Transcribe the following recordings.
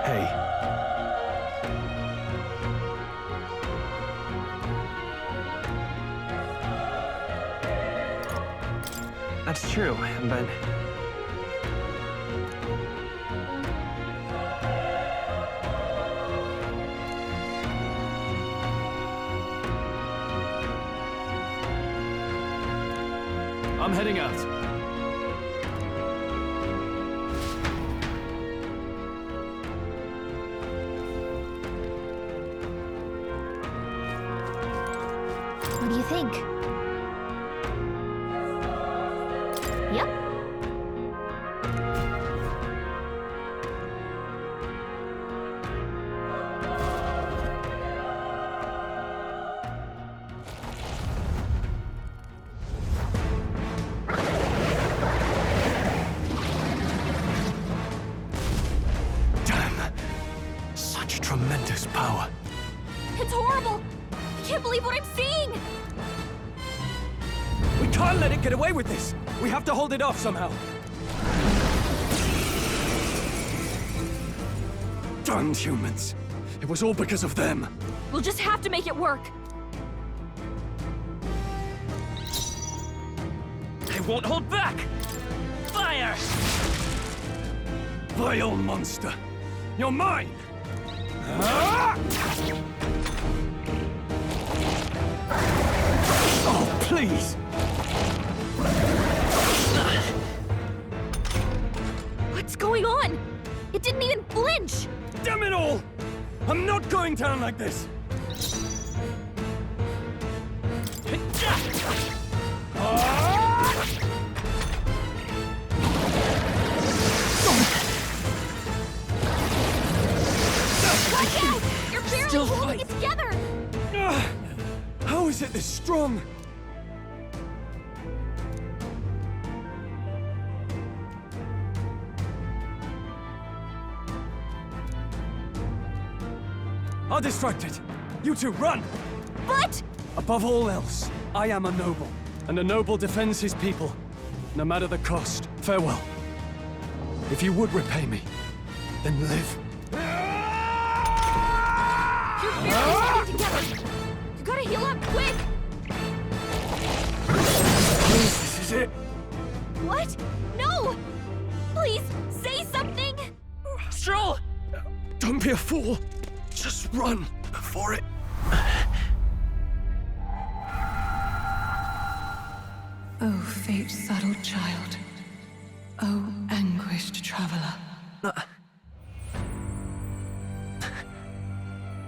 Hey. That's true, but... I'm heading out. What do you think? Yep. Damn! Such tremendous power. It's horrible! I can't believe what I'm seeing! We can't let it get away with this! We have to hold it off somehow! Damned humans! It was all because of them! We'll just have to make it work! They won't hold back! Fire! Vile monster! You're mine! Ah! Oh, please! What's going on? It didn't even flinch! Damn it all! I'm not going down like this! Watch out! You're barely Still holding fight. it together! How is it this strong? I'll distract it. You two, run! But... Above all else, I am a noble, and a noble defends his people, no matter the cost. Farewell. If you would repay me, then live. You're barely holding together! You gotta heal up quick! Please, this is it. What? No! Please, say something! Strohl! Don't be a fool. Just run before it... O fate-saddled child. O anguished traveler.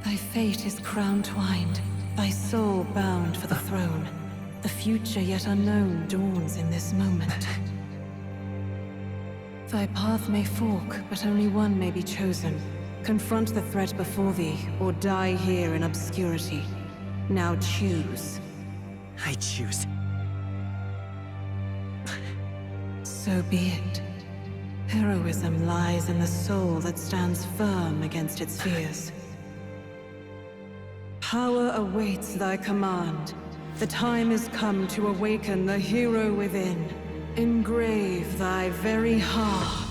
Thy fate is crown-twined, thy soul bound for the throne. The future yet unknown dawns in this moment. Thy path may fork, but only one may be chosen. Confront the threat before thee, or die here in obscurity. Now choose. I choose. So be it. Heroism lies in the soul that stands firm against its fears. Power awaits thy command. The time is come to awaken the hero within. Engrave thy very heart.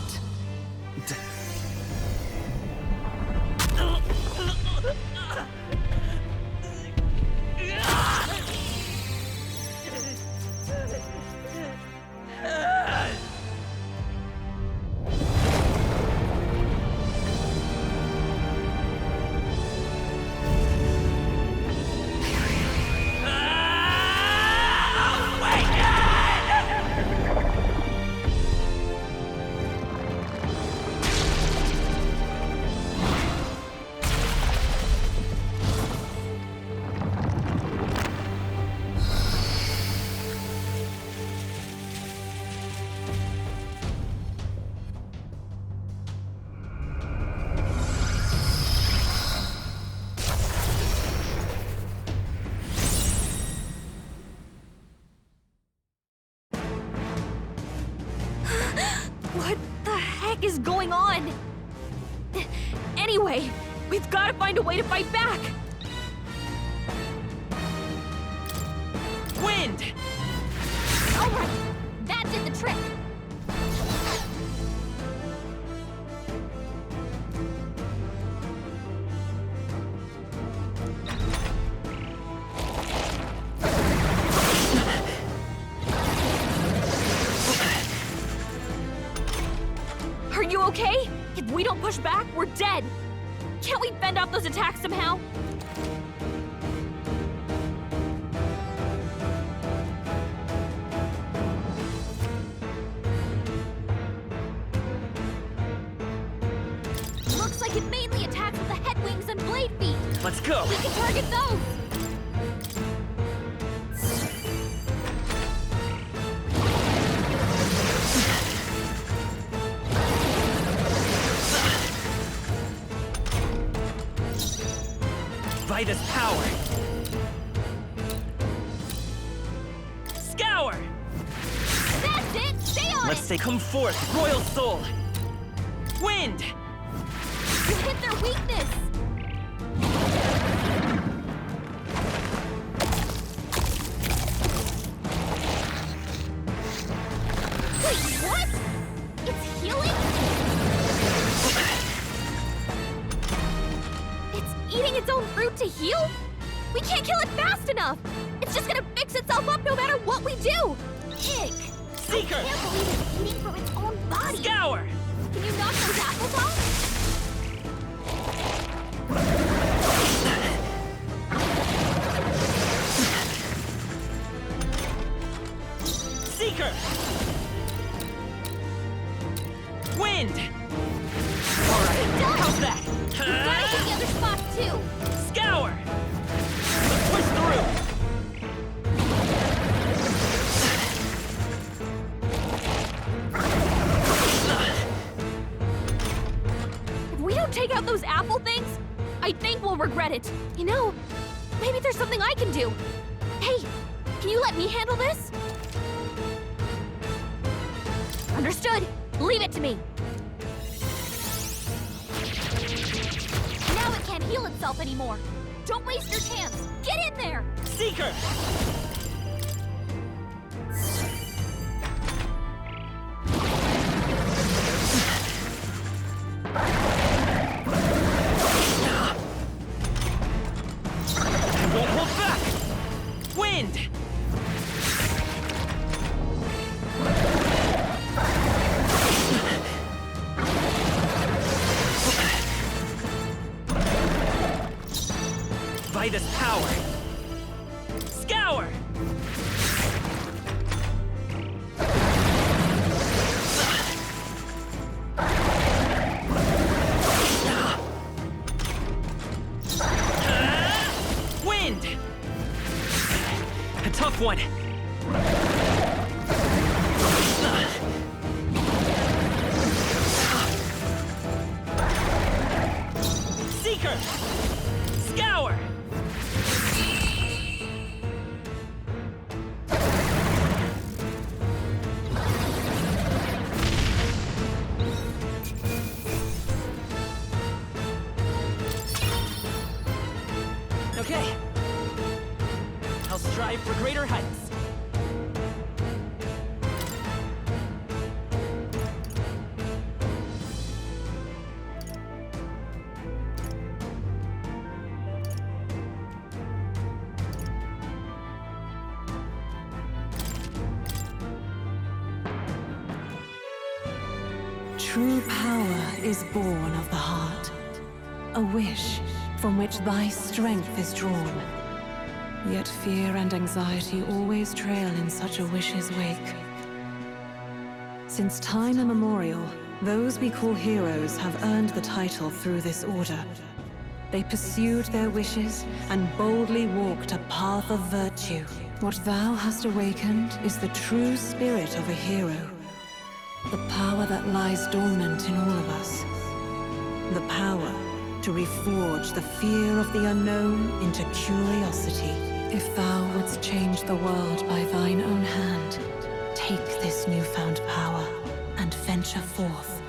What the heck is going on? Anyway, we've got to find a way to fight back! Wind! All right, that did the trick. Are you okay? If we don't push back, we're dead. Can't we fend off those attacks somehow? Looks like it mainly attacks with the head wings and blade feet. Let's go! We can target those. By this power! Scour! That's it! Stay on Let's it! say come forth, Royal Soul! Wind! You hit their weakness! Wait, what? It's healing? It's eating its own fruit to heal? We can't kill it fast enough! It's just gonna fix itself up no matter what we do! Ick! Seeker! I can't believe it's eating from its own body! Scour! Can you knock those apples off? Seeker! Wind! Alright, how's that? Gotta hit the other spots too! Scour! Let's push through! If we don't take out those apple things, I think we'll regret it. You know, maybe there's something I can do. Hey, can you let me handle this? Understood. Leave it to me. Now it can't heal itself anymore. Don't waste your chance. Get in there. Seeker! I won't hold back! Wind! By this power! Scour! Wind! A tough one! Seeker! Scour! Okay. I'll strive for greater heights. True power is born of the heart. A wish from which thy strength is drawn. Yet fear and anxiety always trail in such a wish's wake. Since time immemorial, those we call heroes have earned the title through this order. They pursued their wishes and boldly walked a path of virtue. What thou hast awakened is the true spirit of a hero. The power that lies dormant in all of us. The power to reforge the fear of the unknown into curiosity. If thou wouldst change the world by thine own hand, take this newfound power and venture forth.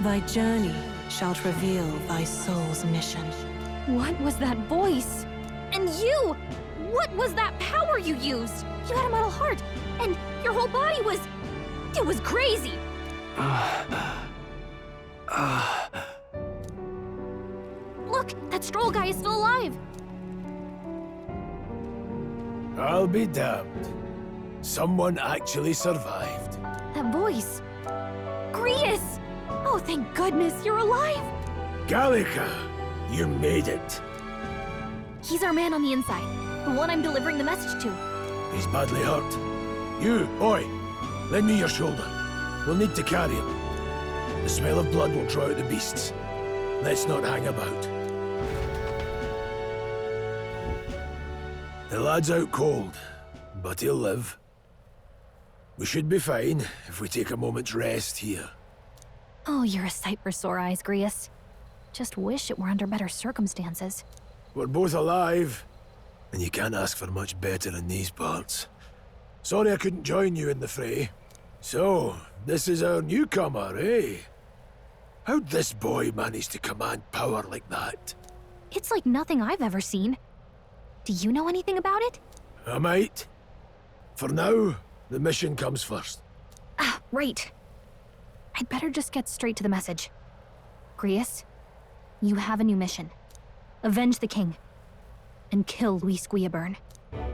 Thy journey shalt reveal thy soul's mission. What was that voice? And you! What was that power power you used. You had a metal heart, and your whole body was... it was crazy. Look, that Strohl guy is still alive. I'll be damned. Someone actually survived. That voice. Grius! Oh, thank goodness, you're alive! Gallica, you made it. He's our man on the inside, the one I'm delivering the message to. He's badly hurt. You, boy, lend me your shoulder. We'll need to carry him. The smell of blood will draw out the beasts. Let's not hang about. The lad's out cold, but he'll live. We should be fine if we take a moment's rest here. Oh, you're a sight for sore eyes, Grius. Just wish it were under better circumstances. We're both alive, and you can't ask for much better in these parts. Sorry I couldn't join you in the fray. So, this is our newcomer, eh? How'd this boy manage to command power like that? It's like nothing I've ever seen. Do you know anything about it? I might. For now, the mission comes first. Ah, right. I'd better just get straight to the message. Grius, you have a new mission. Avenge the king. And kill Luis Guillaburn.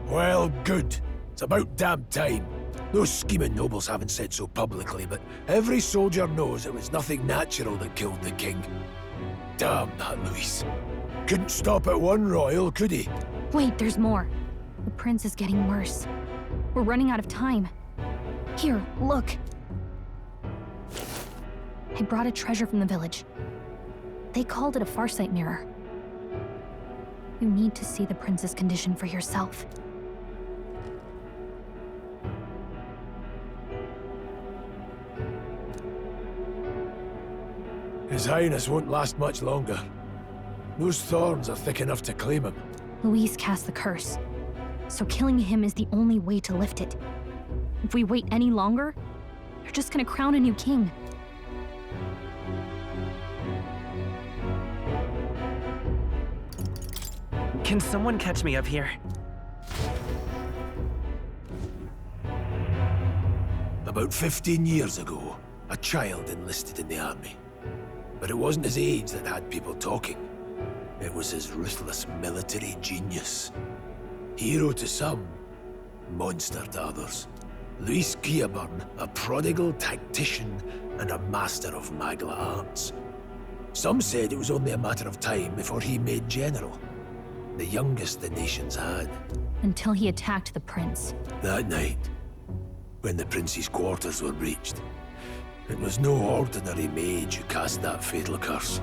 Well, good. It's about damn time. Those scheming nobles haven't said so publicly, but every soldier knows it was nothing natural that killed the king. Damn that Luis. Couldn't stop at one royal, could he? Wait, there's more. The prince is getting worse. We're running out of time. Here, look. I brought a treasure from the village. They called it a farsight mirror. You need to see the prince's condition for yourself. His Highness won't last much longer. Those thorns are thick enough to claim him. Luis cast the curse, so killing him is the only way to lift it. If we wait any longer, they're just gonna crown a new king. Can someone catch me up here? About 15 years ago, a child enlisted in the army. But it wasn't his age that had people talking. It was his ruthless military genius. Hero to some, monster to others. Luis Guillaburn, a prodigal tactician and a master of magla arts. Some said it was only a matter of time before he made general. The youngest the nation's had. Until he attacked the prince. That night, when the prince's quarters were breached, it was no ordinary mage who cast that fatal curse.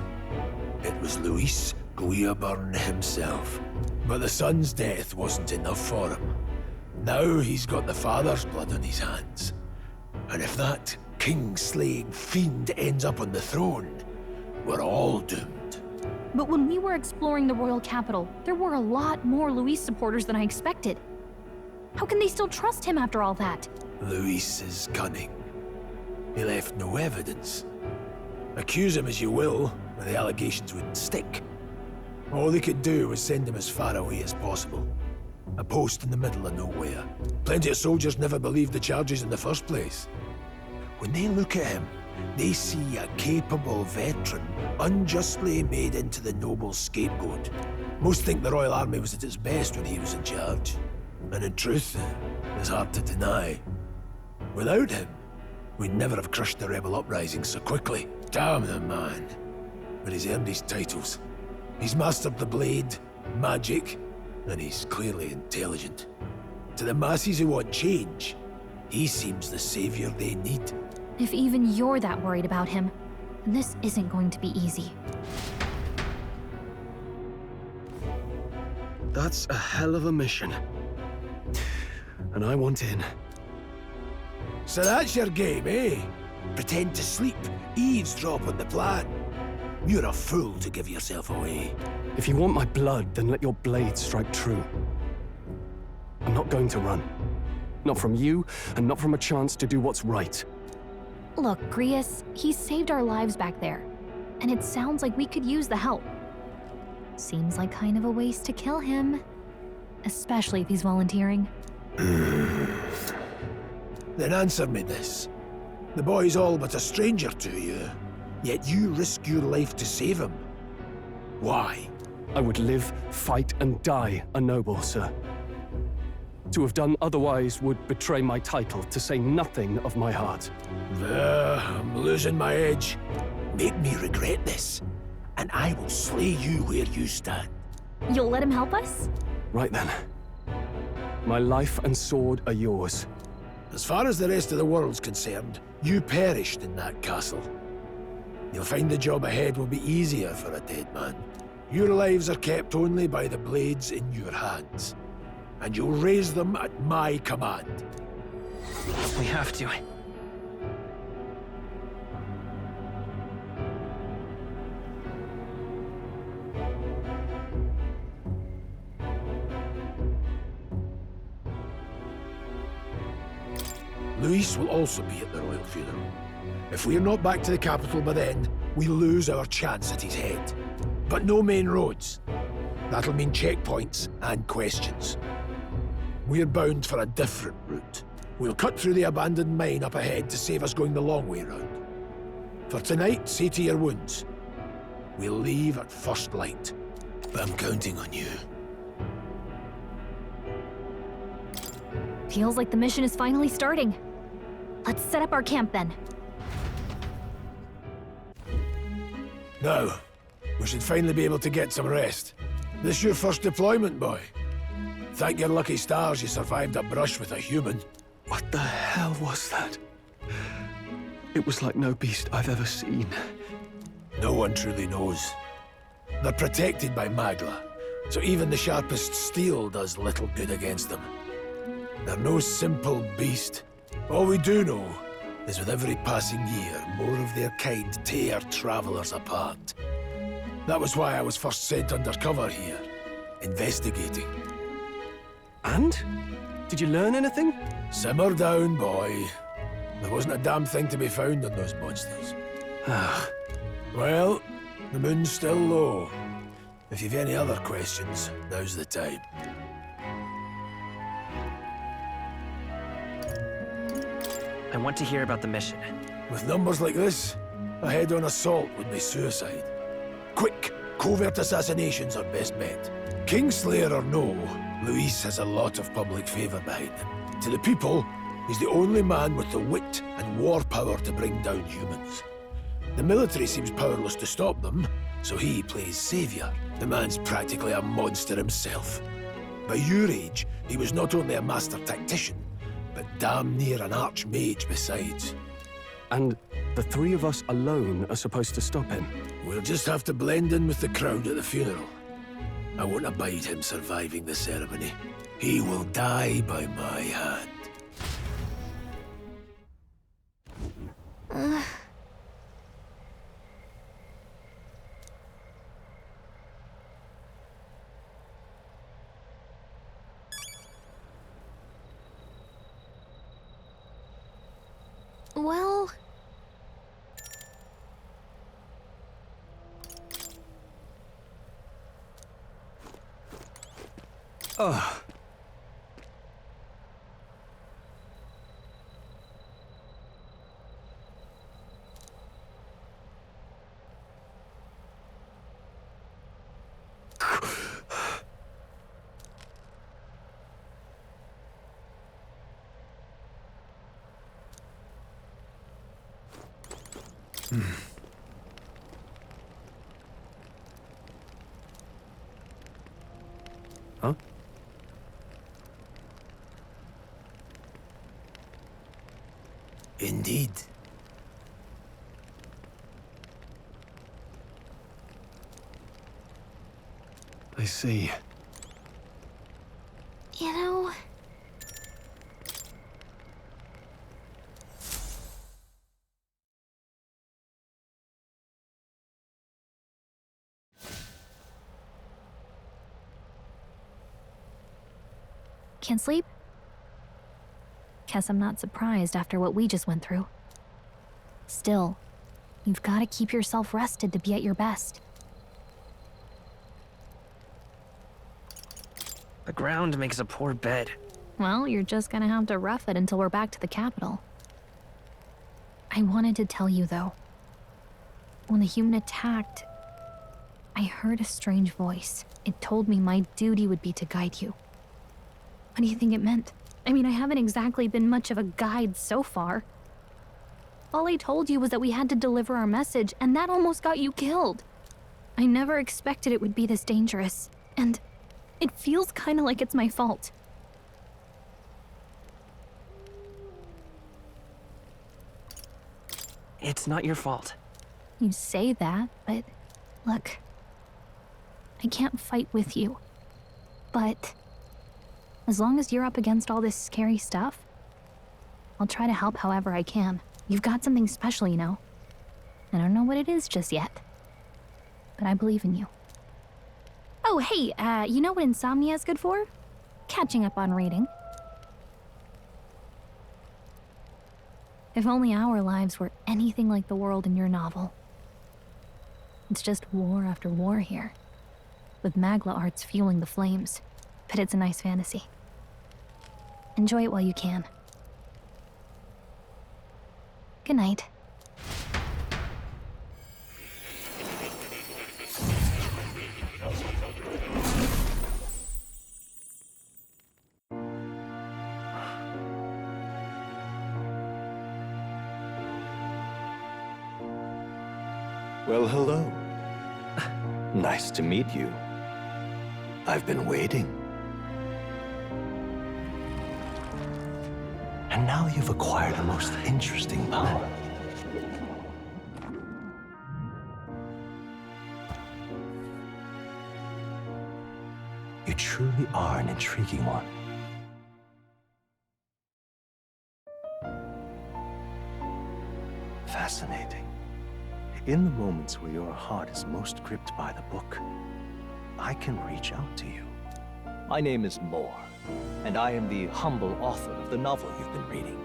It was Luis Guillaburn himself. But the son's death wasn't enough for him. Now he's got the father's blood on his hands. And if that king-slaying fiend ends up on the throne, we're all doomed. But when we were exploring the royal capital, there were a lot more Luis supporters than I expected. How can they still trust him after all that? Luis is cunning. He left no evidence. Accuse him as you will, but the allegations wouldn't stick. All they could do was send him as far away as possible. A post in the middle of nowhere. Plenty of soldiers never believed the charges in the first place. When they look at him, they see a capable veteran, unjustly made into the noble scapegoat. Most think the Royal Army was at its best when he was in charge. And in truth, it's hard to deny. Without him, we'd never have crushed the rebel uprising so quickly. Damn the man. But he's earned his titles. He's mastered the blade, magic, and he's clearly intelligent. To the masses who want change, he seems the savior they need. If even you're that worried about him, then this isn't going to be easy. That's a hell of a mission. And I want in. So that's your game, eh? Pretend to sleep, eavesdrop on the plan. You're a fool to give yourself away. If you want my blood, then let your blade strike true. I'm not going to run. Not from you, and not from a chance to do what's right. Look, Grius, he saved our lives back there. And it sounds like we could use the help. Seems like kind of a waste to kill him. Especially if he's volunteering. Then answer me this. The boy's all but a stranger to you, yet you risk your life to save him. Why? I would live, fight, and die a noble, sir. To have done otherwise would betray my title, to say nothing of my heart. I'm losing my edge. Make me regret this, and I will slay you where you stand. You'll let him help us? Right then. My life and sword are yours. As far as the rest of the world's concerned, you perished in that castle. You'll find the job ahead will be easier for a dead man. Your lives are kept only by the blades in your hands, and you'll raise them at my command. We have to. Luis will also be at the royal funeral. If we're not back to the capital by then, we lose our chance at his head. But no main roads. That'll mean checkpoints and questions. We're bound for a different route. We'll cut through the abandoned mine up ahead to save us going the long way round. For tonight, see to your wounds. We'll leave at first light. But I'm counting on you. Feels like the mission is finally starting. Let's set up our camp then. Now, we should finally be able to get some rest. This your first deployment, boy? Thank your lucky stars you survived a brush with a human. What the hell was that? It was like no beast I've ever seen. No one truly knows. They're protected by Magla, so even the sharpest steel does little good against them. They're no simple beast. All we do know is with every passing year, more of their kind tear travelers apart. That was why I was first sent undercover here, investigating. And? Did you learn anything? Simmer down, boy. There wasn't a damn thing to be found on those monsters. Well, the moon's still low. If you've any other questions, now's the time. I want to hear about the mission. With numbers like this, a head-on assault would be suicide. Quick, covert assassinations are best bet. Kingslayer or no, Luis has a lot of public favor behind him. To the people, he's the only man with the wit and war power to bring down humans. The military seems powerless to stop them, so he plays savior. The man's practically a monster himself. By your age, he was not only a master tactician, but damn near an archmage besides. And the three of us alone are supposed to stop him? We'll just have to blend in with the crowd at the funeral. I won't abide him surviving the ceremony. He will die by my hand. Well... Ugh. Huh? Indeed. I see. You know... Can't sleep? Guess I'm not surprised after what we just went through. Still, you've got to keep yourself rested to be at your best. The ground makes a poor bed. Well, you're just gonna have to rough it until we're back to the capital. I wanted to tell you, though. When the human attacked, I heard a strange voice. It told me my duty would be to guide you. What do you think it meant? I mean, I haven't exactly been much of a guide so far. All I told you was that we had to deliver our message, and that almost got you killed. I never expected it would be this dangerous, and it feels kind of like it's my fault. It's not your fault. You say that, but look, I can't fight with you. But as long as you're up against all this scary stuff, I'll try to help however I can. You've got something special, you know. I don't know what it is just yet, but I believe in you. Oh, hey, you know what insomnia is good for? Catching up on reading. If only our lives were anything like the world in your novel. It's just war after war here, with Magla arts fueling the flames, but it's a nice fantasy. Enjoy it while you can. Good night. Well, hello. Nice to meet you. I've been waiting. And now you've acquired a most interesting power. You truly are an intriguing one. Fascinating. In the moments where your heart is most gripped by the book, I can reach out to you. My name is Moore, and I am the humble author of the novel you've been reading.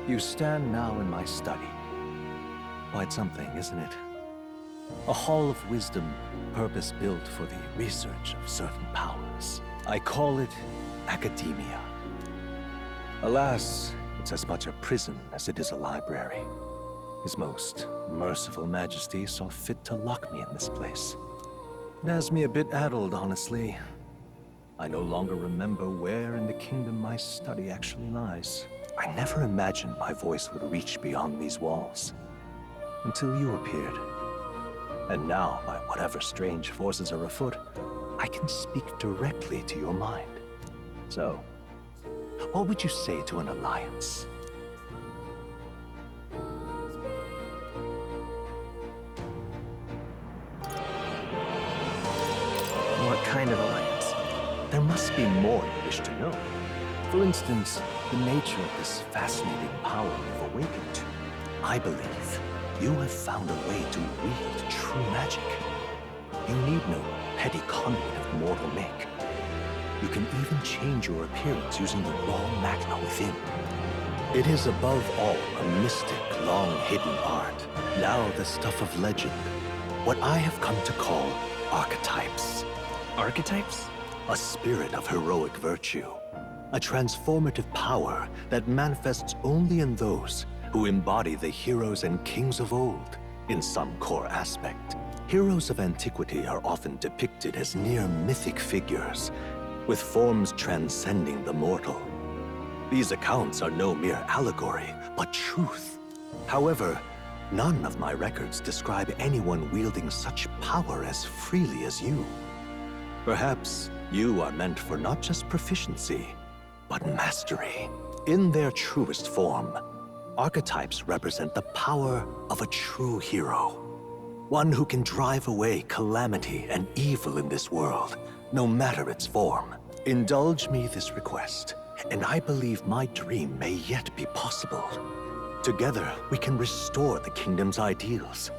You stand now in my study. Quite something, isn't it? A hall of wisdom, purpose-built for the research of certain powers. I call it academia. Alas, it's as much a prison as it is a library. His most merciful majesty saw fit to lock me in this place. It has me a bit addled, honestly. I no longer remember where in the kingdom my study actually lies. I never imagined my voice would reach beyond these walls, until you appeared. And now, by whatever strange forces are afoot, I can speak directly to your mind. So, what would you say to an alliance? What kind of alliance? There must be more you wish to know. For instance, the nature of this fascinating power you've awakened to. I believe you have found a way to wield true magic. You need no petty conduit of mortal make. You can even change your appearance using the raw magna within. It is above all a mystic, long-hidden art, now the stuff of legend. What I have come to call archetypes. Archetypes? A spirit of heroic virtue. A transformative power that manifests only in those who embody the heroes and kings of old in some core aspect. Heroes of antiquity are often depicted as near mythic figures, with forms transcending the mortal. These accounts are no mere allegory, but truth. However, none of my records describe anyone wielding such power as freely as you. Perhaps you are meant for not just proficiency, but mastery. In their truest form, archetypes represent the power of a true hero. One who can drive away calamity and evil in this world, no matter its form. Indulge me this request, and I believe my dream may yet be possible. Together, we can restore the kingdom's ideals.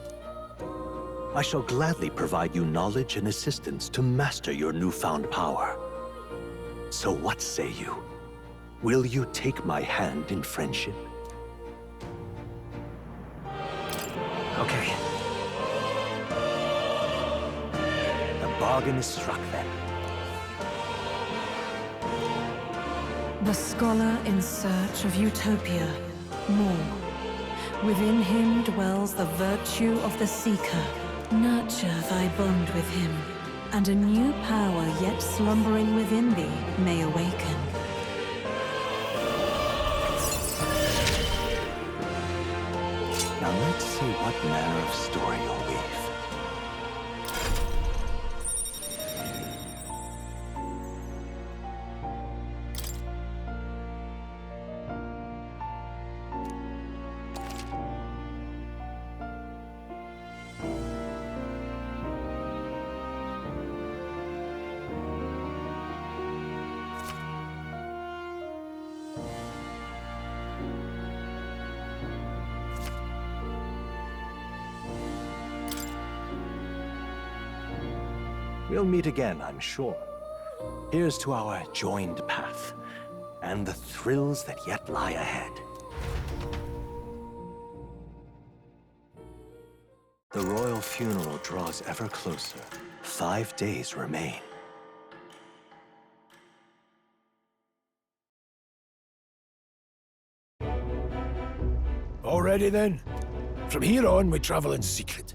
I shall gladly provide you knowledge and assistance to master your newfound power. So what say you? Will you take my hand in friendship? Okay. The bargain is struck then. The scholar in search of utopia. More. Within him dwells the virtue of the seeker. Nurture thy bond with him, and a new power yet slumbering within thee may awaken. Now let's see what manner of story you'll weave. We'll meet again, I'm sure. Here's to our joined path, and the thrills that yet lie ahead. The royal funeral draws ever closer. 5 days remain. Already then? From here on, we travel in secret.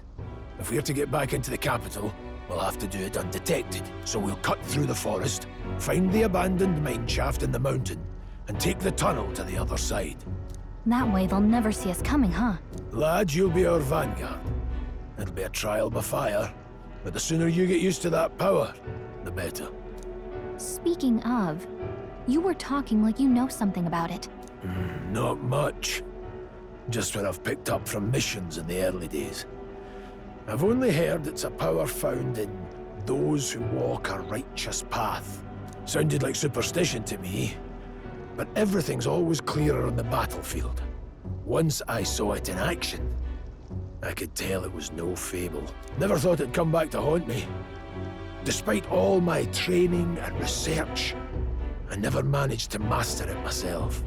If we're to get back into the capital, we'll have to do it undetected. So we'll cut through the forest, find the abandoned mine shaft in the mountain, and take the tunnel to the other side. That way they'll never see us coming, huh? Lad, you'll be our vanguard. It'll be a trial by fire, but the sooner you get used to that power, the better. Speaking of, you were talking like you know something about it. Not much. Just what I've picked up from missions in the early days. I've only heard it's a power found in those who walk a righteous path. Sounded like superstition to me, but everything's always clearer on the battlefield. Once I saw it in action, I could tell it was no fable. Never thought it'd come back to haunt me. Despite all my training and research, I never managed to master it myself.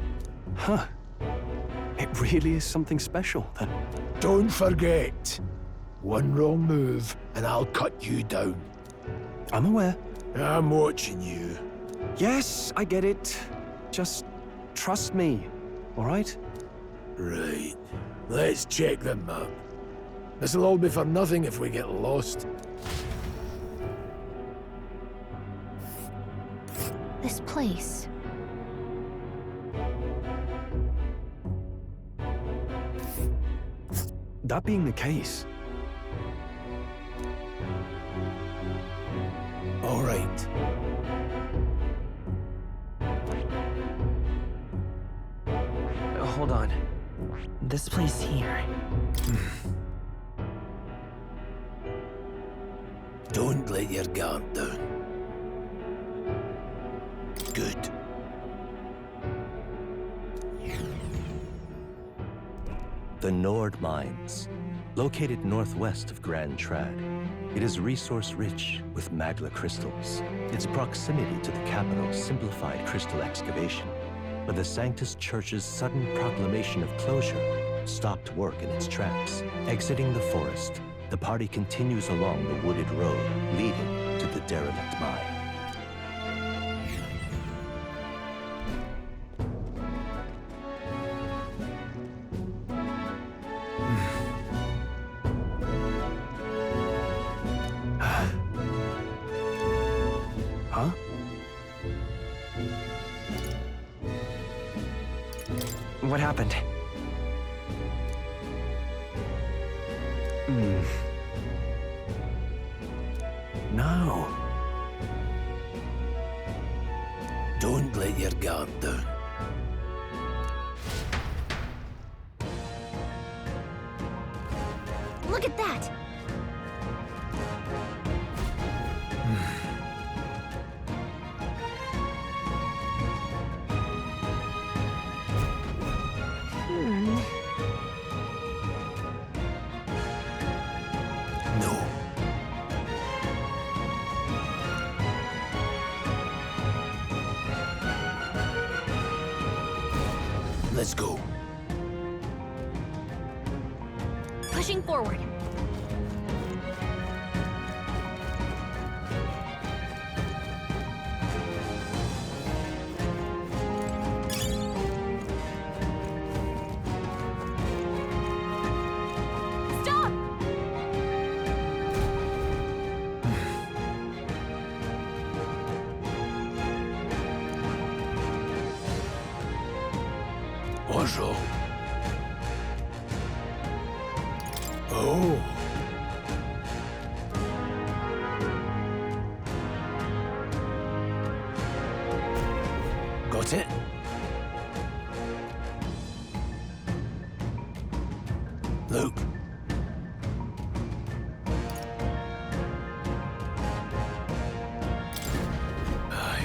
Huh. It really is something special, then. Don't forget. One wrong move, and I'll cut you down. I'm aware. I'm watching you. Yes, I get it. Just trust me, all right? Right. Let's check the map. This'll all be for nothing if we get lost. This place. That being the case, all right. Hold on. This place here. Don't let your guard down. Good. The Nord Mines, located northwest of Grand Trad. It is resource-rich with magla crystals. Its proximity to the capital simplified crystal excavation, but the Sanctus Church's sudden proclamation of closure stopped work in its tracks. Exiting the forest, the party continues along the wooded road leading to the derelict mine. huh? What happened? No. Don't let your guard down. Look at that! No. Let's go. Pushing forward. Bonjour. Oh. Got it? Luke. Aye.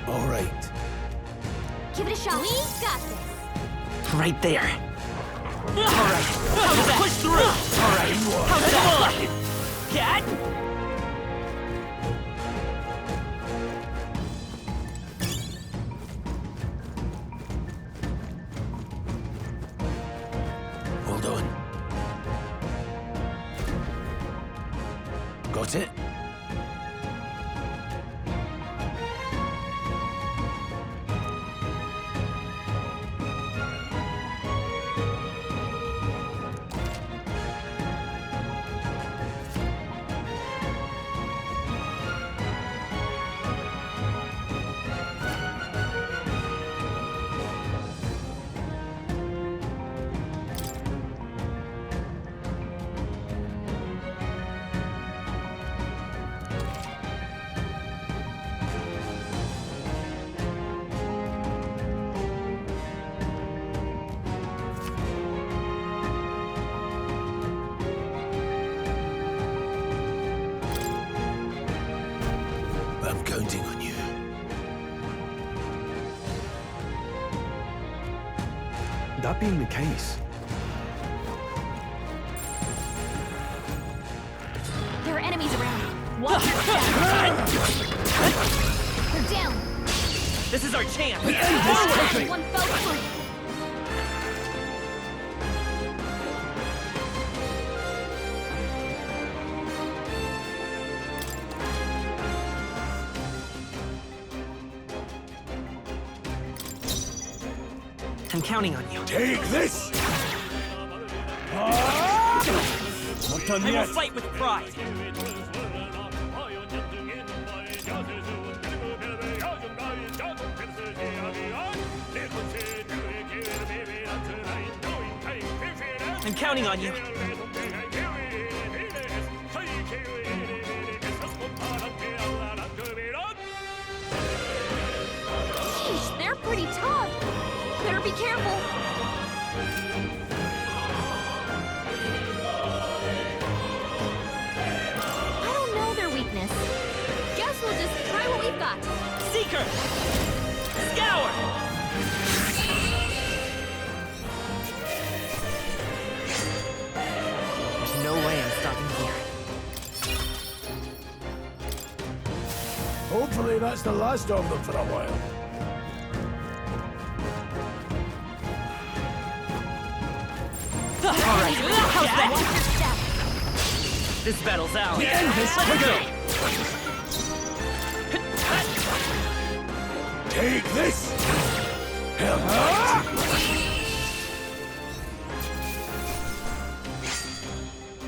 All right. Give it a shot. We got this. Right there. Alright. How's that? Push through! Alright. How's that? Cat? Hold on. Got it? I'm counting on you. That being the case, There are enemies around. Watch your step. They're down. This is our chance! Forward. One fell swoop. I'm counting on you. Take this! not done I will yet. fight with pride. I'm counting on you. Sheesh, they're pretty tough. Better be careful. I don't know their weakness. Guess we'll just try what we've got. Seeker! Scour! There's no way I'm stopping here. Hopefully that's the last of them for a while. Alright, how's that? Watch your step. This battle's out. We end this quickly. Take this! Help!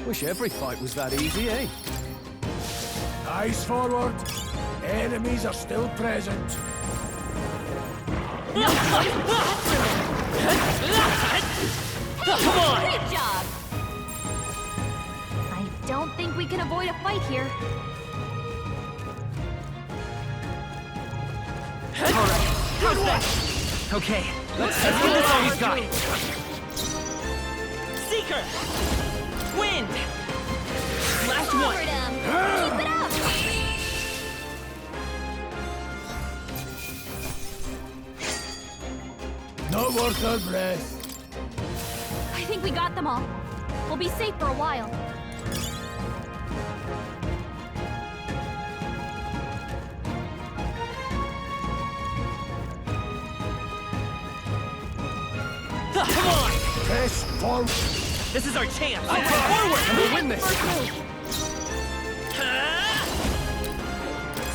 Wish every fight was that easy, eh? Eyes forward. Enemies are still present. Come on! Good job. I don't think we can avoid a fight here. Alright, how's that? Okay, let's give this all we've got. Seeker! Wind! Last one! Keep it up! Not worth our breath. I think we got them all. We'll be safe for a while. Come on! Press forward. This is our chance! Forward, and we'll win this.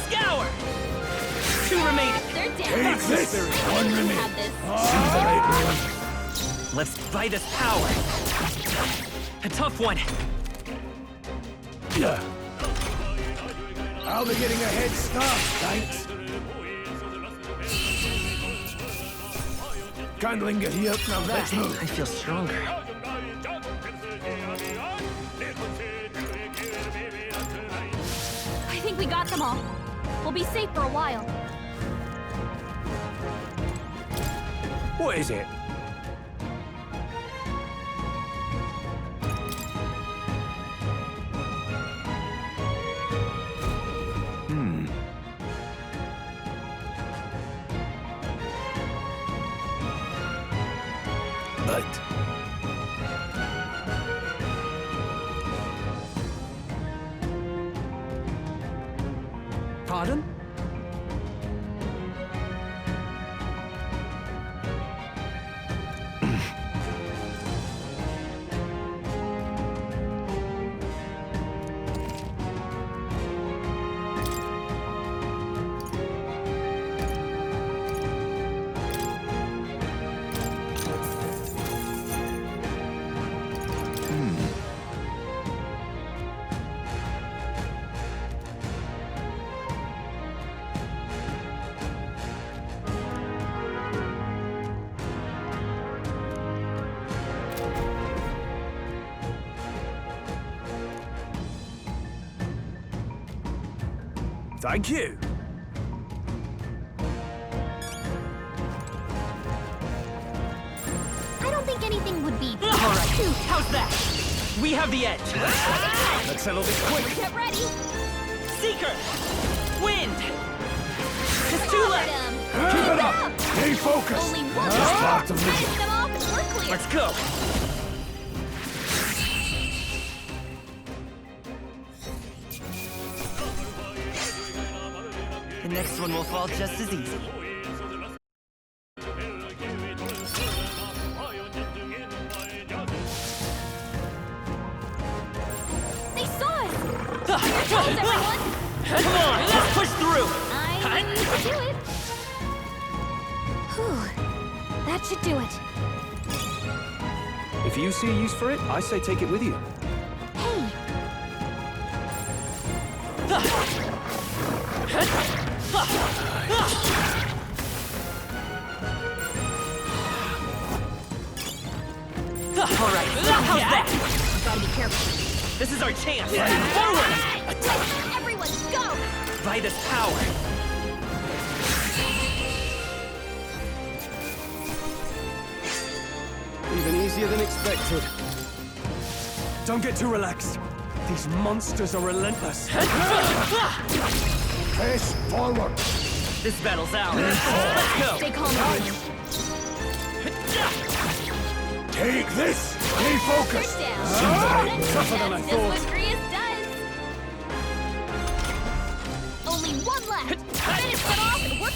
Scour! 2 remaining. They're Take down. this. One We remaining. have this. Seems the right one. Let's buy this power. A tough one. Yeah. I'll be getting a head start, thanks. Can't linger here. Now let's move. I feel stronger. I think we got them all. We'll be safe for a while. What is it? Right. Pardon? Thank you. I don't think anything would be. Alright, how's that? We have the edge. Let's settle this quick. Get ready. Seeker! Wind! Just 2 left! Keep it up. Stay focused. Only one Just more. start to Finish move. them off and we're clear. Let's go! The next one will fall just as easy. They saw us. Come Everyone. on, let's push through! I need to do it. Whew. That should do it. If you see a use for it, I say take it with you. Hey, Alright, how's that? gotta be careful. This is our chance! Forward! Everyone, go! By this power! Even easier than expected. Don't get too relaxed. These monsters are relentless. Press forward. This battle's ours. Let's go! Stay calm, everyone. Take this. Stay focused. Down. Tougher than I That's thought. just what Grius does. Only one left. Finish them off and we're...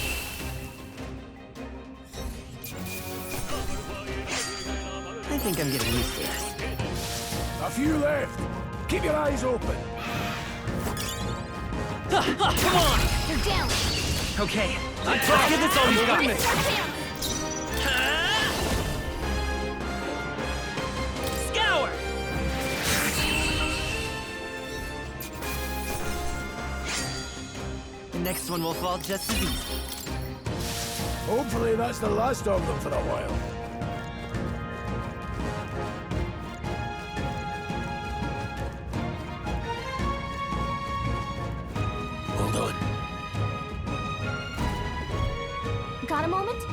I think I'm getting used to this. A few left. Keep your eyes open. Come on! You're down. Okay, let's give this all you got. This is our chance. Scour! The next one will fall just as easy. Hopefully that's the last of them for a while. Hold on. Got a moment?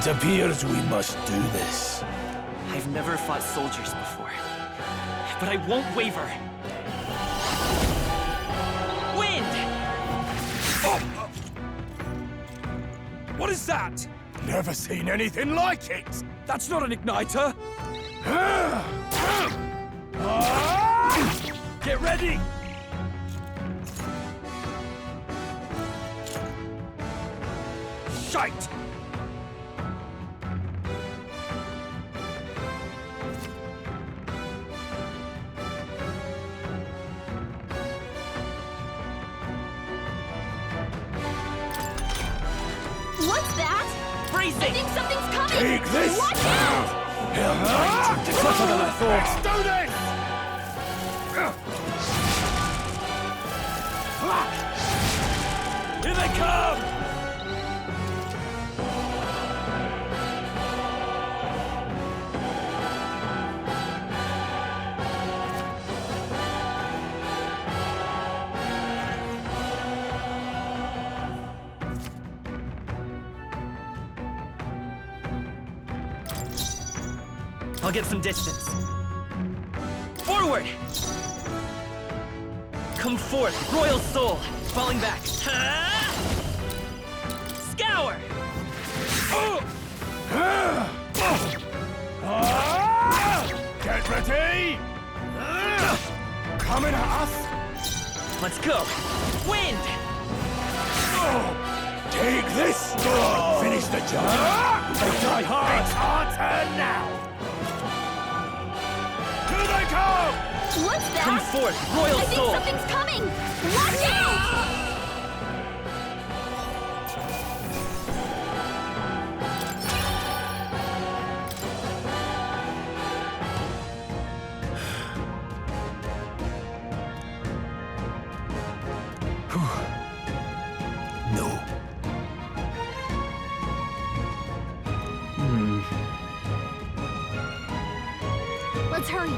It appears we must do this. I've never fought soldiers before, but I won't waver. Wind! What is that? Never seen anything like it! That's not an igniter! Get ready! Shite! What's that? Bracing! I think something's coming! Take this! Watch out! Tougher than I thought! Do this! Here they come! I'll get some distance. Forward! Come forth, royal soul! Falling back. Scour! Get ready! Coming at us! Let's go! Wind! Take this! Finish the job! They die hard! It's our turn now! Here they come! What's that? Come forth, royal I think soul! something's coming! Watch out! No. Let's hurry.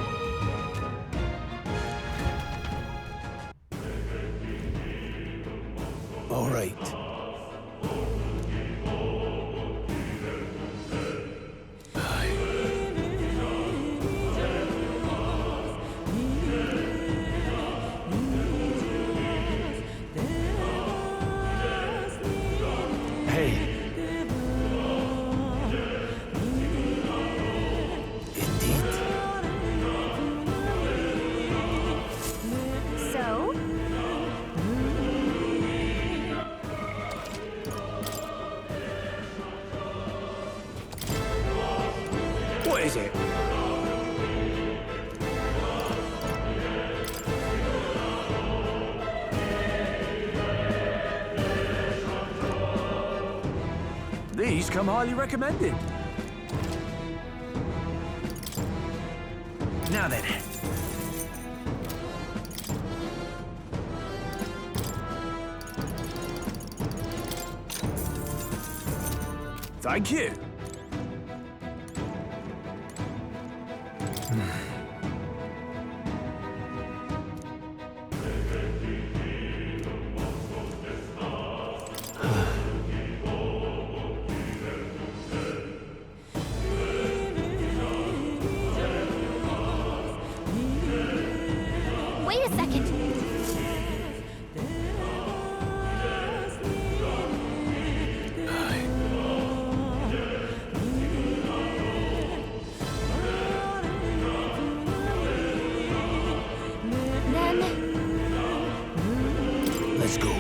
All right. Hey. Indeed. So? What is it? These come highly recommended. Now then. Thank you. Wait a second. Then Let's go.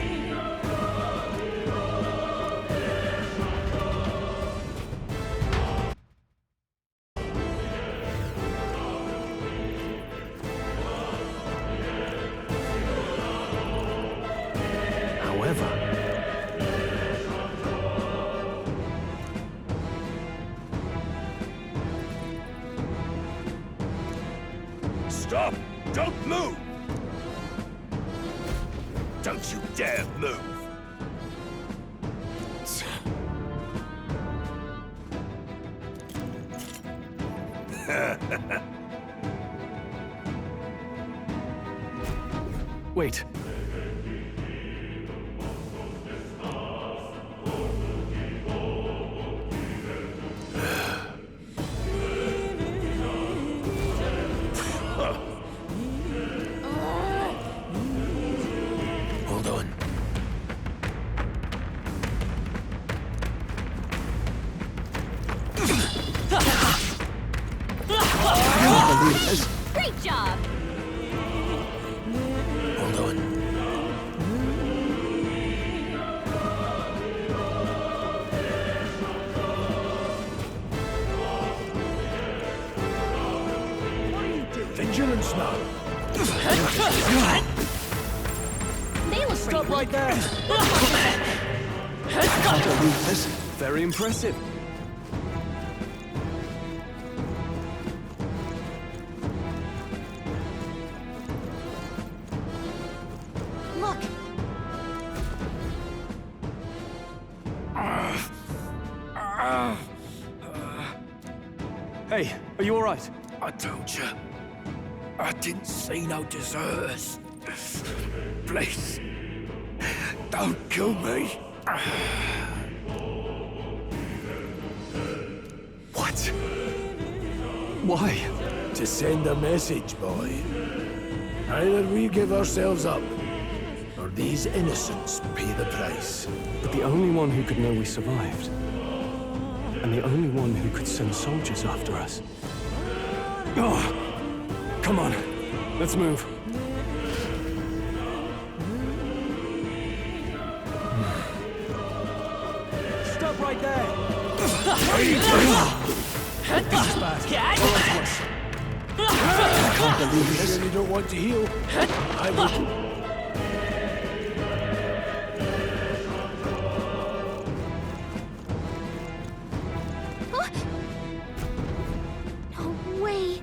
However, stop! Don't move! Don't you dare move! Wait. Great job! Hold on. Vigilance now. They look Stop pretty right there! Can't believe this. Very impressive. Look! Hey, are you alright? I told you. I didn't see no deserters. Please, don't kill me. What? Why? To send a message, boy. Either we give ourselves up, or these innocents pay the price. But the only one who could know we survived, and the only one who could send soldiers after us. Oh, come on, let's move. Stop right there! That's bad. I can't believe You this. really don't want to heal? I will. No way!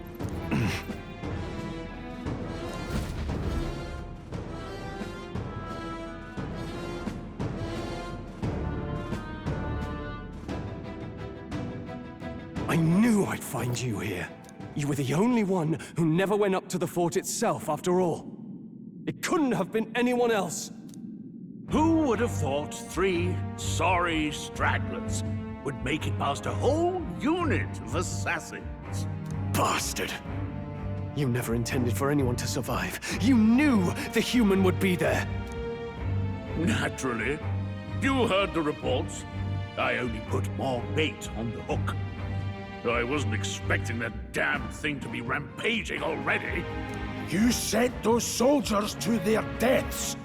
I knew I'd find you here. You were the only one who never went up to the fort itself, after all. It couldn't have been anyone else. Who would have thought 3 sorry stragglers would make it past a whole unit of assassins? Bastard! You never intended for anyone to survive. You knew the human would be there. Naturally. You heard the reports. I only put more bait on the hook. I wasn't expecting that damn thing to be rampaging already. You sent those soldiers to their deaths.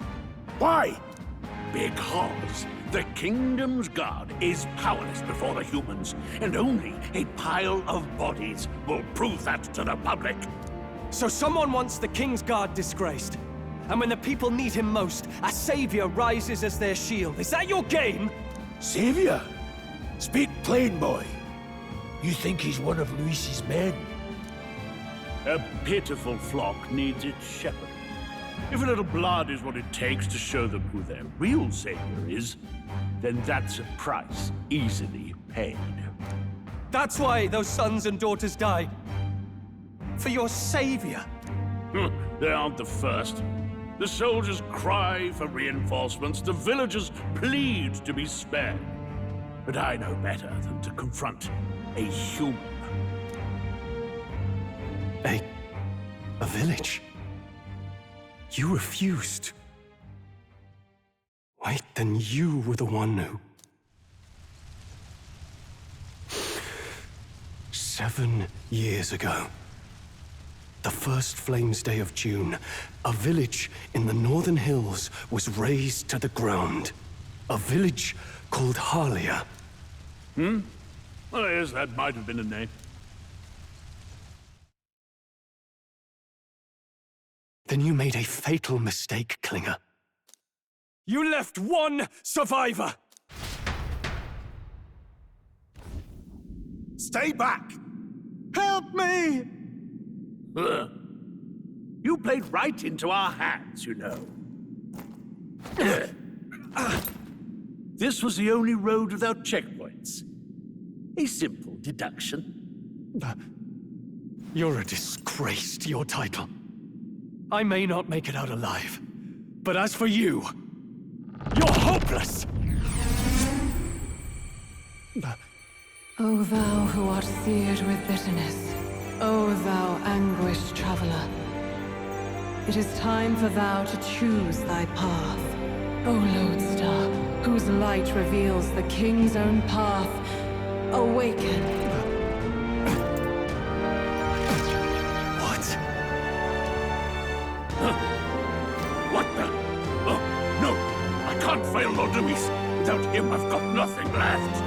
Why? Because the Kingdom's Guard is powerless before the humans, and only a pile of bodies will prove that to the public. So someone wants the King's Guard disgraced. And when the people need him most, a savior rises as their shield. Is that your game? Savior? Speak plain, boy. You think he's one of Luis's men? A pitiful flock needs its shepherd. If a little blood is what it takes to show them who their real savior is, then that's a price easily paid. That's why those sons and daughters die. For your savior. They aren't the first. The soldiers cry for reinforcements, the villagers plead to be spared. But I know better than to confront a human. A village? You refused. Wait, then you were the one who... 7 years ago. The first Flames Day of June, a village in the northern hills was razed to the ground. A village called Halia. Well, yes, that might have been a name. Then you made a fatal mistake, Klinger. You left one survivor! Stay back! Help me! You played right into our hands, you know. This was the only road without checkpoints. A simple deduction. You're a disgrace to your title. I may not make it out alive, but as for you, you're hopeless! O thou who art seared with bitterness, O thou anguished traveler, it is time for thou to choose thy path. O lodestar, whose light reveals the king's own path, awaken. Luis. Without him, I've got nothing left.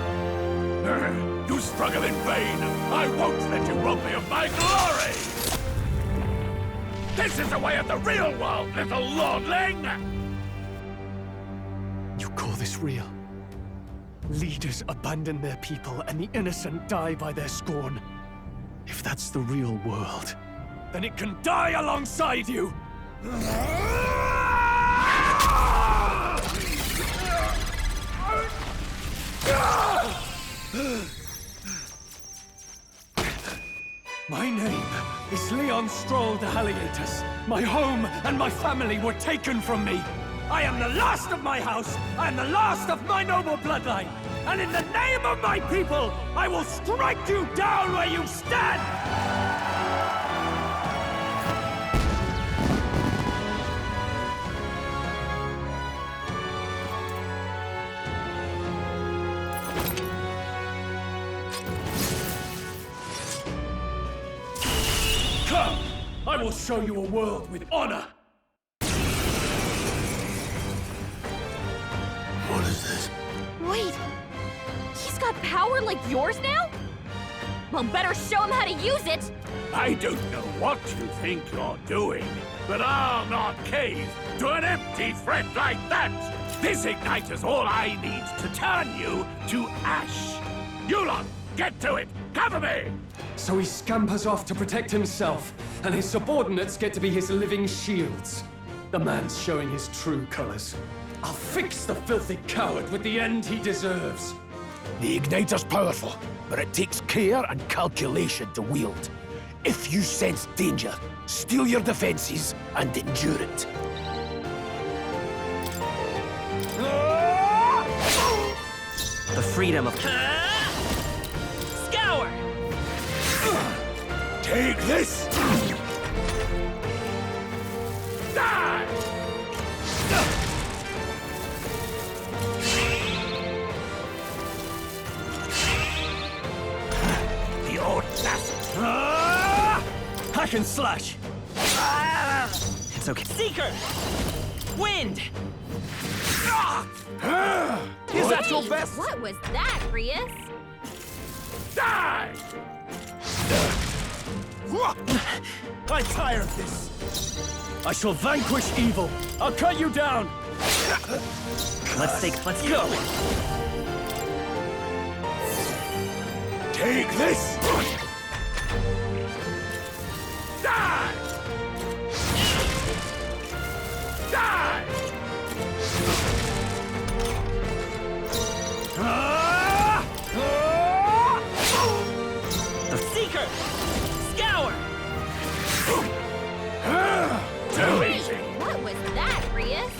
You struggle in vain. I won't let you rob me of my glory! This is the way of the real world, little lordling! You call this real? Leaders abandon their people and the innocent die by their scorn. If that's the real world, then it can die alongside you! My name is Leon Strohl de Haliaetus. My home and my family were taken from me. I am the last of my house. I am the last of my noble bloodline. And in the name of my people, I will strike you down where you stand! Come! I will show you a world with honor! What is this? Wait! He's got power like yours now? Well, better show him how to use it! I don't know what you think you're doing, but I'll not cave to an empty threat like that! This igniter's all I need to turn you to ash! You lot, get to it! Cover me! So he scampers off to protect himself, and his subordinates get to be his living shields. The man's showing his true colors. I'll fix the filthy coward with the end he deserves. The igniter's powerful, but it takes care and calculation to wield. If you sense danger, steel your defenses and endure it. The freedom of... Scour! Take this! Die! The audacity! Hack and slash! It's okay. Seeker! Wind! Is that your best? What was that, Rias? Die! I'm tired of this. I shall vanquish evil. I'll cut you down. Let's go. Take this! Die! Die! The Seeker! Scour! Too easy! What was that, Rias?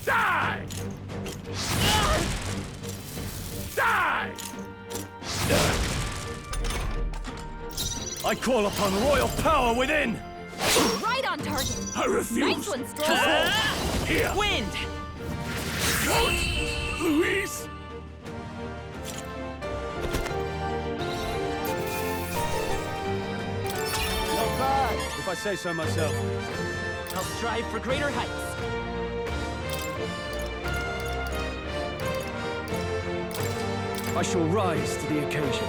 Die! Die! I call upon royal power within! Right on target. I refuse! Nice one, Strohl. Here! Wind! Luis! Not bad, if I say so myself. I'll strive for greater heights. I shall rise to the occasion.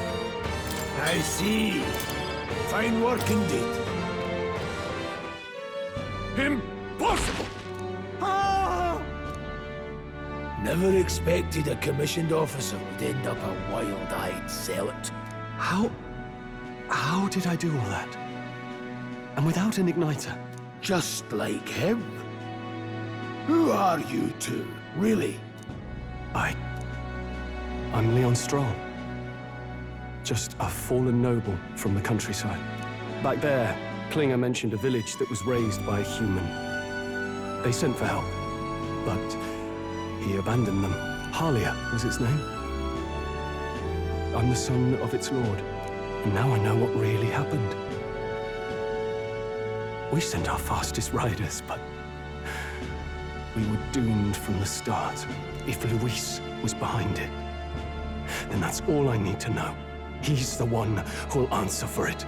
I see. Fine work indeed. Impossible! Never expected a commissioned officer would end up a wild-eyed zealot. How did I do all that? And without an igniter? Just like him. Who are you two, really? I'm Leon Strohl. Just a fallen noble from the countryside. Back there, Clemar mentioned a village that was raised by a human. They sent for help, but he abandoned them. Halia was its name. I'm the son of its lord, and now I know what really happened. We sent our fastest riders, but we were doomed from the start. If Luis was behind it, then that's all I need to know. He's the one who'll answer for it.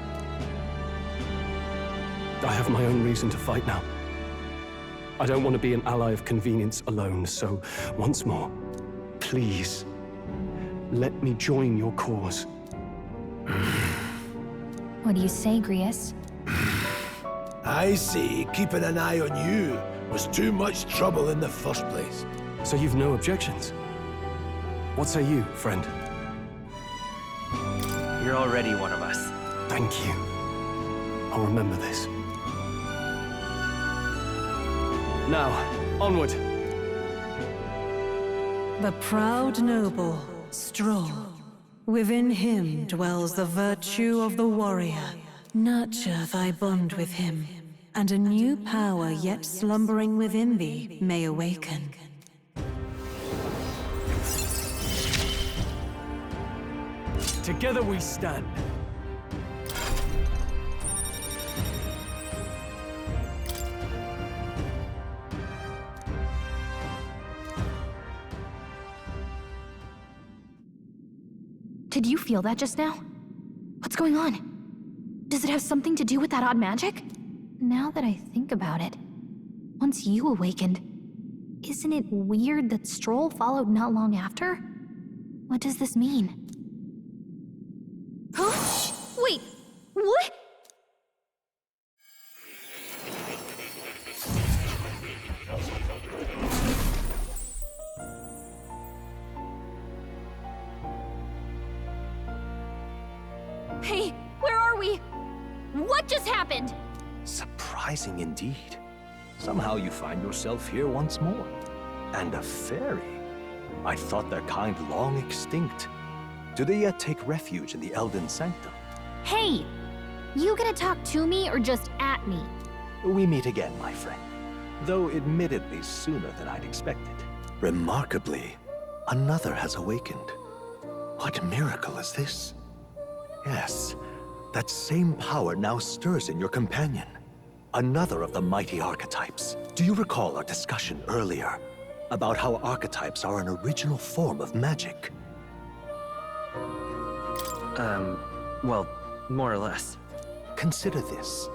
I have my own reason to fight now. I don't want to be an ally of convenience alone, so once more, please, let me join your cause. What do you say, Grius? I say keeping an eye on you was too much trouble in the first place. So you've no objections? What say you, friend? You're already one of us. Thank you. I'll remember this. Now, onward. The proud noble, Strohl. Within him dwells the virtue of the warrior. Nurture thy bond with him, and a new power yet slumbering within thee may awaken. Together we stand. Did you feel that just now? What's going on? Does it have something to do with that odd magic? Now that I think about it, once you awakened, isn't it weird that Strohl followed not long after? What does this mean? Huh? Wait, what? Hey, where are we? What just happened? Surprising indeed. Somehow you find yourself here once more. And a fairy. I thought their kind long extinct. Do they yet take refuge in the Elden Sanctum? Hey! You gonna talk to me or just at me? We meet again, my friend. Though admittedly sooner than I'd expected. Remarkably, another has awakened. What miracle is this? Yes, that same power now stirs in your companion. Another of the mighty archetypes. Do you recall our discussion earlier about how archetypes are an original form of magic? Well, more or less. Consider this.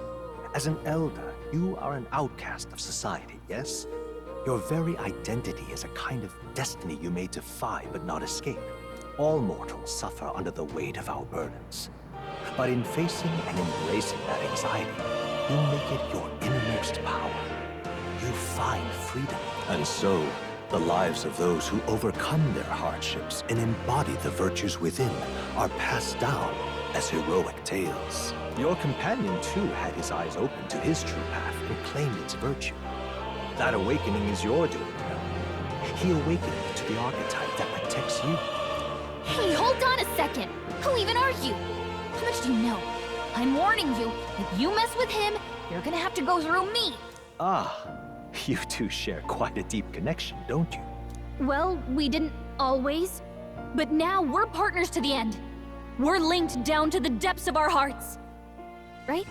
As an elder, you are an outcast of society, yes? Your very identity is a kind of destiny you may defy but not escape. All mortals suffer under the weight of our burdens. But in facing and embracing that anxiety, you make it your innermost power. You find freedom. And so, the lives of those who overcome their hardships and embody the virtues within are passed down as heroic tales. Your companion, too, had his eyes open to his true path and claimed its virtue. That awakening is your doing, no? He awakened to the archetype that protects you. Hey, hold on a second! Who even are you? How much do you know? I'm warning you, if you mess with him, you're gonna have to go through me! Ah, you two share quite a deep connection, don't you? Well, we didn't always, but now we're partners to the end. We're linked down to the depths of our hearts. Right?